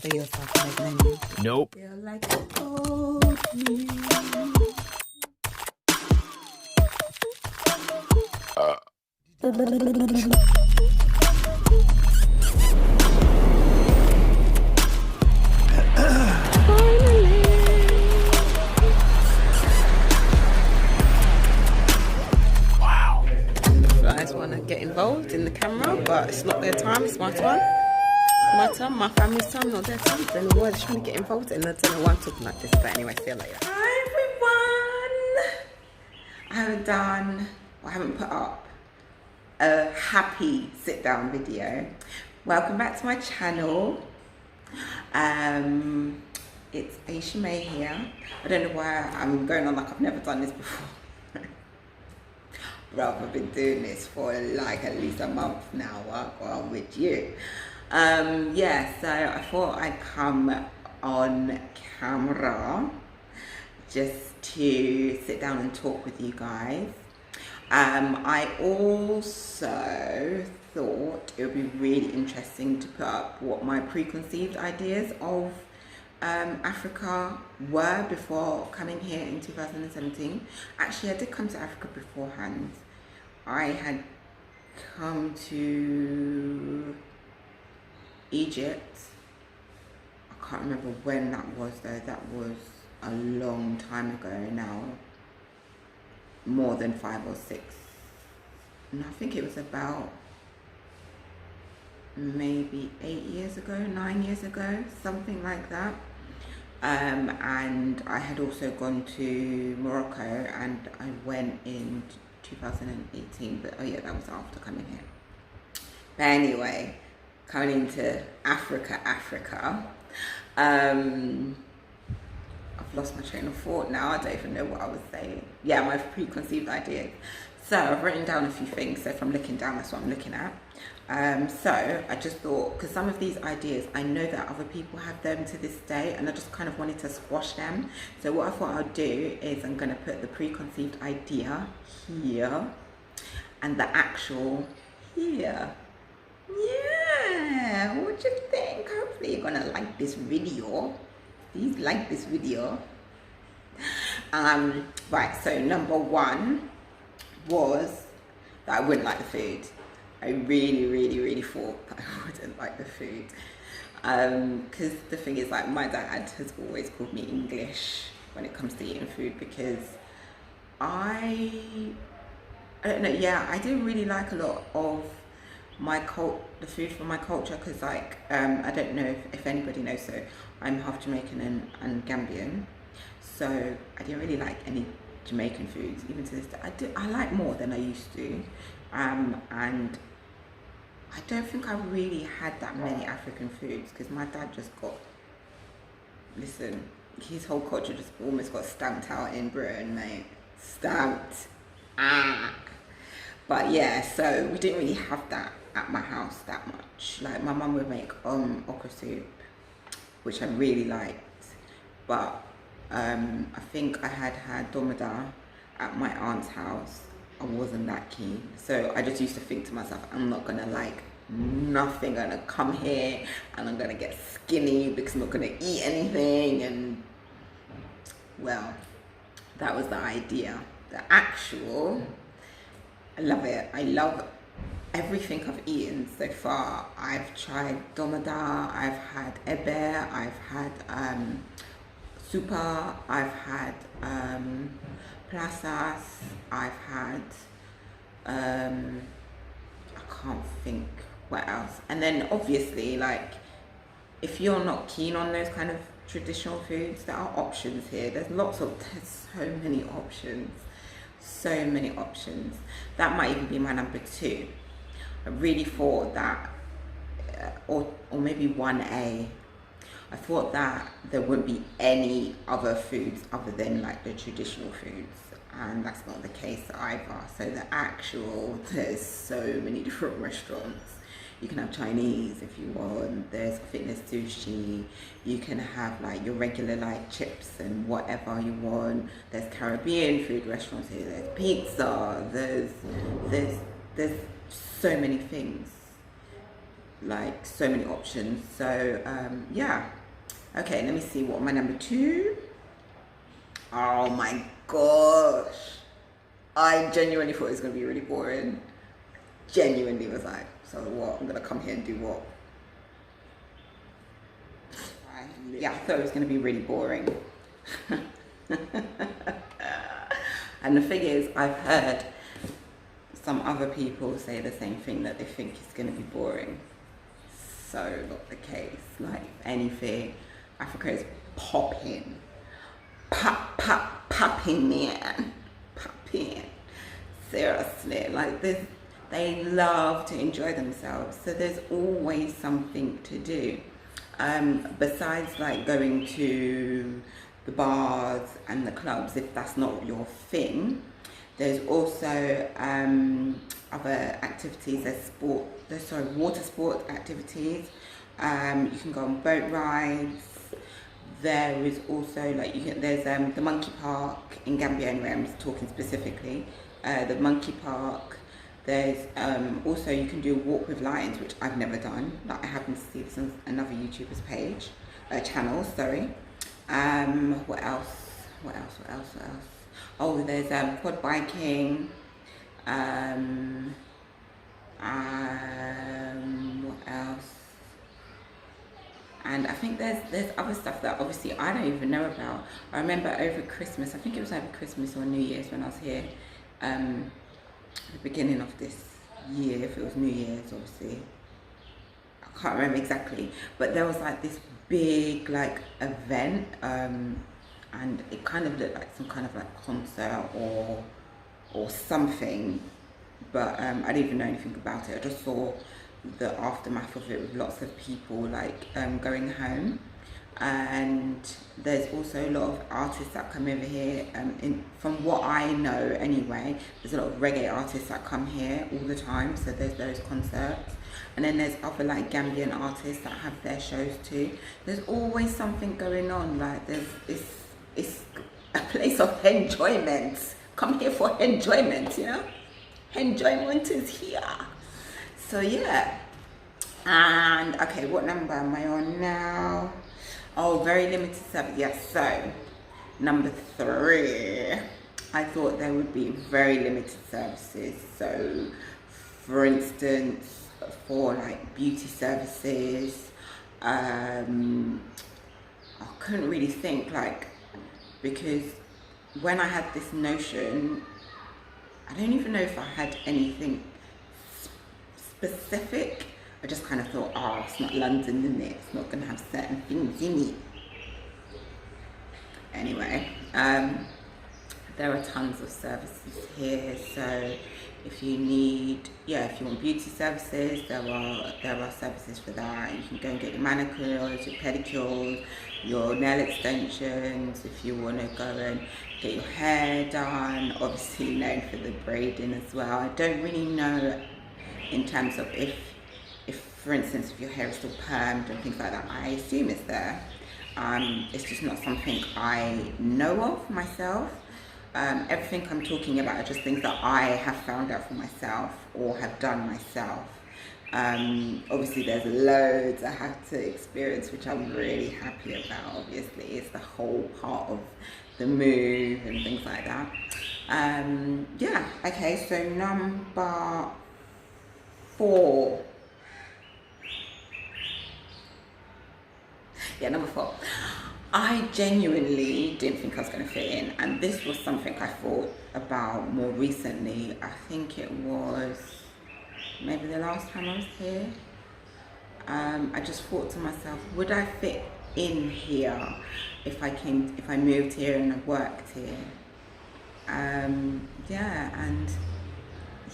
for yourself to make money. Nope. Feel like oatmeal. Wow. Guys want to get involved in the camera, but it's not their time, it's my time. My time, my family's time, not their time. Then why they're trying to get involved in the dinner. I'm talking like this, but anyway, see you later. Hi everyone! I haven't put up a happy sit down video. Welcome back to my channel. It's Aisha May here. I don't know why I'm going on like I've never done this before. Bro, I've been doing this for like at least a month now. What on with you? Yeah, so I thought I'd come on camera just to sit down and talk with you guys. I also thought it would be really interesting to put up what my preconceived ideas of Africa were before coming here in 2017. Actually, I did come to Africa beforehand. I had come to Egypt. I can't remember when that was though. That was a long time ago now. More than 5 or 6. And I think it was about maybe 8 years ago, 9 years ago, something like that. And I had also gone to Morocco, and I went in 2018, but oh yeah, that was after coming here. But anyway, coming into Africa. I've lost my train of thought now. I don't even know what I was saying. Yeah, my preconceived ideas. So I've written down a few things. So if I'm looking down, that's what I'm looking at. So I just thought, because some of these ideas, I know that other people have them to this day, and I just kind of wanted to squash them. So what I thought I'd do is I'm going to put the preconceived idea here and the actual here. Yeah, what do you think? Hopefully you're going to like this video. Please like this video. Right, so number 1 was that I wouldn't like the food. I really thought that I wouldn't like the food. Because the thing is, like, my dad has always called me English when it comes to eating food, because I don't know, yeah, I do really like a lot of the food from my culture, because like, I don't know if anybody knows, so I'm half Jamaican and Gambian, so I didn't really like any Jamaican foods, even to this day. I like more than I used to, and I don't think I really had that many African foods, because my dad just got, listen, his whole culture just almost got stamped out in Britain, mate. Stamped. But yeah, so we didn't really have that at my house that much. Like, my mum would make okra soup, which I really liked, but I think I had domada at my aunt's house. I wasn't that keen, so I just used to think to myself, I'm not gonna like nothing, gonna come here and I'm gonna get skinny because I'm not gonna eat anything. And well, that was the idea. The actual, I love it. I love everything I've eaten so far. I've tried domada, I've had ebe, I've had super, I've had plazas, I've had I can't think what else. And then obviously, like, if you're not keen on those kind of traditional foods, there are options here. There's so many options. That might even be my number 2. I really thought that, or maybe 1A, I thought that there wouldn't be any other foods other than like the traditional foods, and that's not the case either. So there's so many different restaurants. You can have Chinese if you want, there's fitness sushi, you can have like your regular like chips and whatever you want, there's Caribbean food restaurants here, there's pizza, there's so many things. like so many options. So yeah. Okay, let me see what my number 2. Oh my gosh, I genuinely thought it was gonna be really boring. Genuinely was like, so what, I'm gonna come here and do what? Yeah, I thought it was gonna be really boring. And the thing is, I've heard some other people say the same thing, that they think it's going to be boring. So not the case. Like, if anything, Africa is popping. Popping, man. Popping. Seriously. Like, this, they love to enjoy themselves. So there's always something to do. Besides, like, going to the bars and the clubs, if that's not your thing, there's also other activities. There's water sport activities. You can go on boat rides. There is also there's the monkey park in Gambia. Anyway, I'm talking specifically the monkey park. There's also, you can do a walk with lions, which I've never done. Like, I happen to see this on another YouTuber's page, channel. Sorry. What else? Oh, there's quad biking. What else? And I think there's other stuff that obviously I don't even know about. I remember over Christmas, I think it was over Christmas or New Year's when I was here, the beginning of this year, if it was New Year's, obviously. I can't remember exactly, but there was like this big like event, and it kind of looked like some kind of like concert or something, but I didn't even know anything about it. I just saw the aftermath of it with lots of people like going home. And there's also a lot of artists that come over here, from what I know anyway, there's a lot of reggae artists that come here all the time, so there's those concerts. And then there's other like Gambian artists that have their shows too. There's always something going on. Like, it's a place of enjoyment. Come here for enjoyment, you know? Enjoyment is here. So yeah. And okay, what number am I on now? Oh, very limited service. Yes, so number 3, I thought there would be very limited services. So for instance, for like beauty services, I couldn't really think, like, because when I had this notion, I don't even know if I had anything specific. I just kind of thought, oh, it's not London, isn't it? It's not going to have certain things in it. Anyway, there are tons of services here. So if you want beauty services, there are services for that. You can go and get your manicures, your pedicures, your nail extensions. If you want to go and get your hair done, obviously known for the braiding as well. I don't really know in terms of if for instance, if your hair is still permed and things like that. I assume it's there. It's just not something I know of myself. Everything I'm talking about are just things that I have found out for myself or have done myself. Obviously there's loads I have to experience, which I'm really happy about. Obviously it's the whole part of the move and things like that. Yeah, okay, so number 4. Yeah, number 4. I genuinely didn't think I was going to fit in, and this was something I thought about more recently. I think it was maybe the last time I was here. I just thought to myself, would I fit in here if I moved here and I worked here? Yeah, and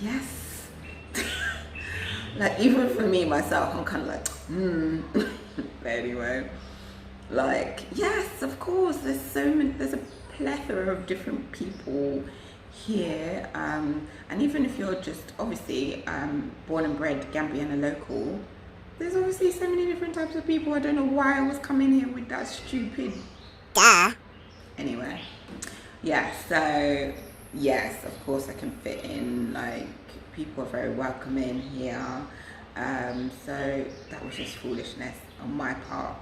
yes. Like, even for me myself, I'm kind of like, But anyway, like, yes, of course, there's a plethora of different people here, and even if you're just obviously born and bred Gambian and local, there's obviously so many different types of people. I don't know why I was coming here with that stupid anyway. Yeah, so yes, of course I can fit in. Like, people are very welcoming here. So that was just foolishness on my part.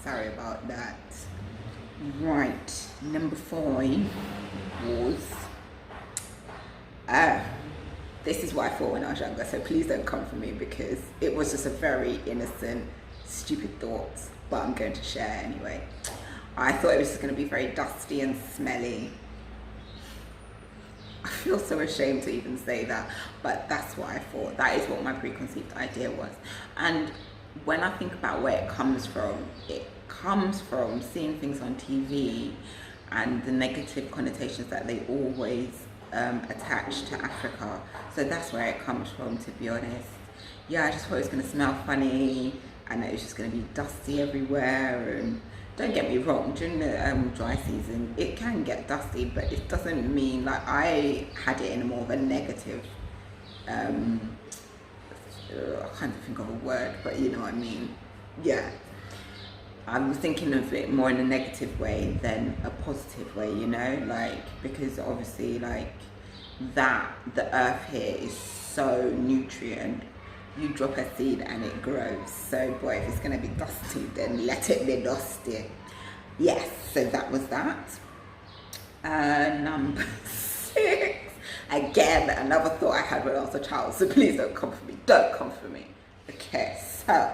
Sorry about that. Right, number 5 was this is what I thought when I was younger, so please don't come for me because it was just a very innocent, stupid thought, but I'm going to share anyway. I thought it was just going to be very dusty and smelly. I feel so ashamed to even say that, but that's what I thought. That is what my preconceived idea was. And when I think about where it comes from seeing things on TV and the negative connotations that they always attach to Africa. So that's where it comes from, to be honest. Yeah, I just thought it was going to smell funny and it was just going to be dusty everywhere. And don't get me wrong, during the dry season it can get dusty, but it doesn't mean, like, I had it in a more of a negative I can't think of a word, but you know what I mean. Yeah, I was thinking of it more in a negative way than a positive way, you know, like, because obviously, like, that the earth here is so nutrient. You drop a seed and it grows. So boy, if it's gonna be dusty, then let it be dusty. Yes, so that was that. Number 6, again, another thought I had when I was a child, so please don't come for me, don't come for me. Okay, so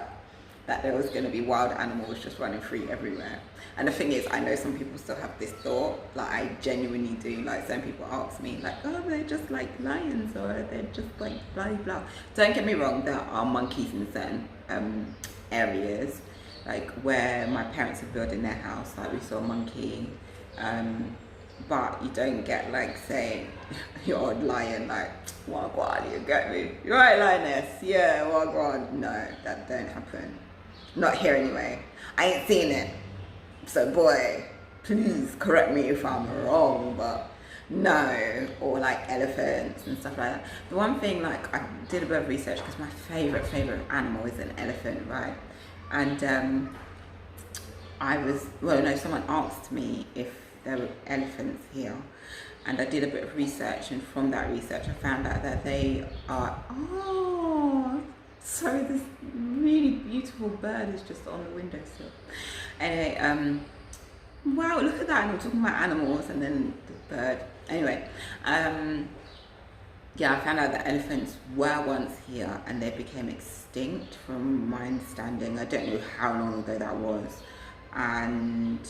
that there was going to be wild animals just running free everywhere. And the thing is, I know some people still have this thought, like I genuinely do. Like, some people ask me, like, oh, they're just like lions, or they're just like blah blah. Don't get me wrong, there are monkeys in certain areas, like where my parents are building their house, like we saw a monkey, but you don't get, like, say you're a lion, like, wagwan, you get me, you're right, lioness, yeah, wagwan. No, that don't happen. Not here anyway. I ain't seen it. So boy, please correct me if I'm wrong, but no. Or like elephants and stuff like that. The one thing, like, I did a bit of research because my favorite animal is an elephant, right? And someone asked me if there were elephants here, and I did a bit of research, and from that research I found out that they are, so this really beautiful bird is just on the windowsill. Anyway, wow, look at that. And we're talking about animals and then the bird. Anyway, yeah, I found out that elephants were once here and they became extinct, from my understanding. I don't know how long ago that was. And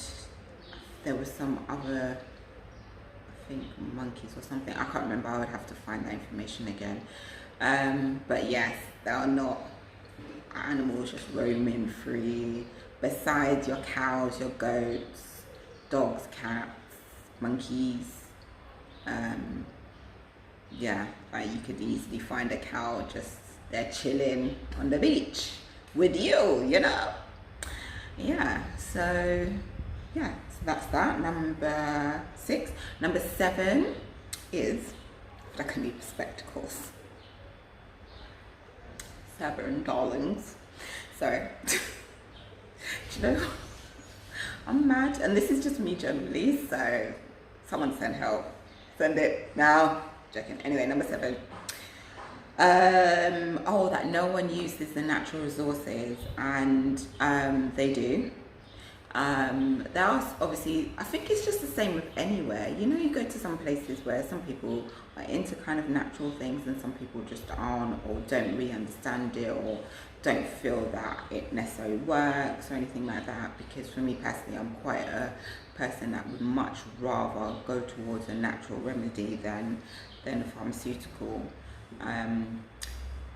there was some other, I think, monkeys or something. I can't remember. I would have to find that information again. But yes, there are not animals just roaming free. Besides your cows, your goats, dogs, cats, monkeys. Yeah, like you could easily find a cow just there chilling on the beach with you, you know. Yeah, so yeah, so that's that. Number 6. Number 7 is that I can need spectacles. 7, darlings. Sorry. You know, I'm mad, and this is just me generally, so someone send help. Send it now. Joking. Anyway, number 7. That no one uses the natural resources, and they do. There are obviously, I think it's just the same with anywhere. You know, you go to some places where some people are into kind of natural things and some people just aren't, or don't really understand it, or don't feel that it necessarily works or anything like that. Because for me personally, I'm quite a person that would much rather go towards a natural remedy than a pharmaceutical.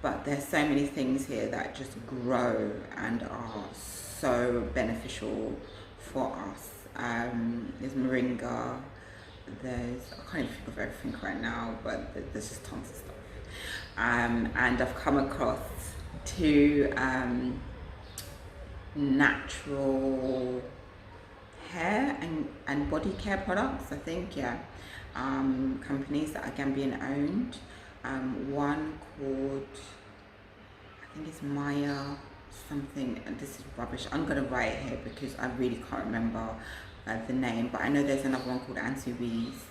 But there's so many things here that just grow and are so beneficial for us. There's moringa, there's, I can't even think of everything right now, but there's just tons of stuff. And I've come across 2 natural hair and body care products, I think, yeah. Companies that are Gambian owned. One called, I think it's Maya something, and this is rubbish. I'm gonna write it here because I really can't remember the name, but I know there's another one called Ansui's.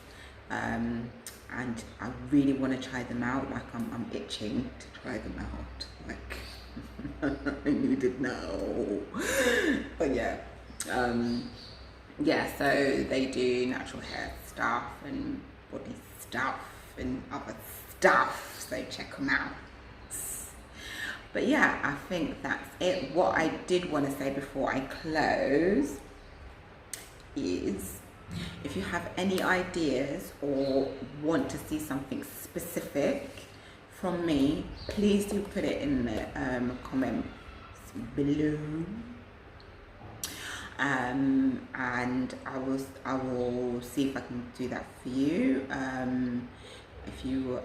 and I really want to try them out. Like I'm itching to try them out. Like I need to know. But yeah, yeah. So they do natural hair stuff and body stuff and other stuff. So check them out. But yeah, I think that's it. What I did want to say before I close is, if you have any ideas or want to see something specific from me, please do put it in the comments below, and I will see if I can do that for you. If you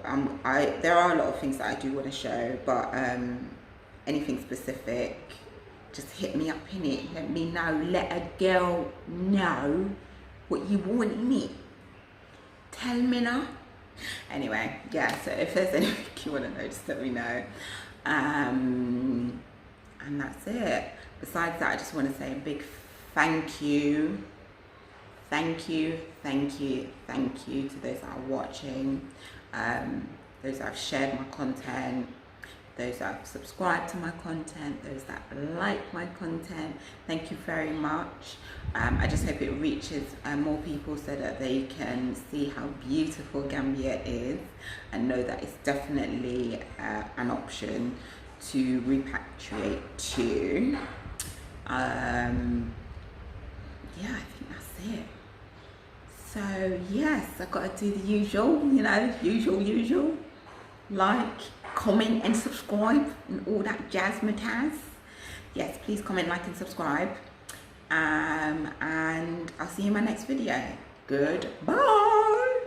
there are a lot of things that I do want to show, but anything specific, just hit me up in it. Let me know. Let a girl know what you want in it. Tell me now. Anyway, yeah, so if there's anything you want to know, just let me know. And that's it. Besides that, I just want to say a big thank you. Thank you to those that are watching, those that have shared my content, those that have subscribed to my content, those that like my content. Thank you very much. I just hope it reaches more people so that they can see how beautiful Gambia is and know that it's definitely an option to repatriate to. Yeah, I think that's it. So yes, I've got to do the usual, you know, usual. Like, comment and subscribe and all that jazzmatazz. Yes, please comment, like and subscribe. And I'll see you in my next video. Goodbye.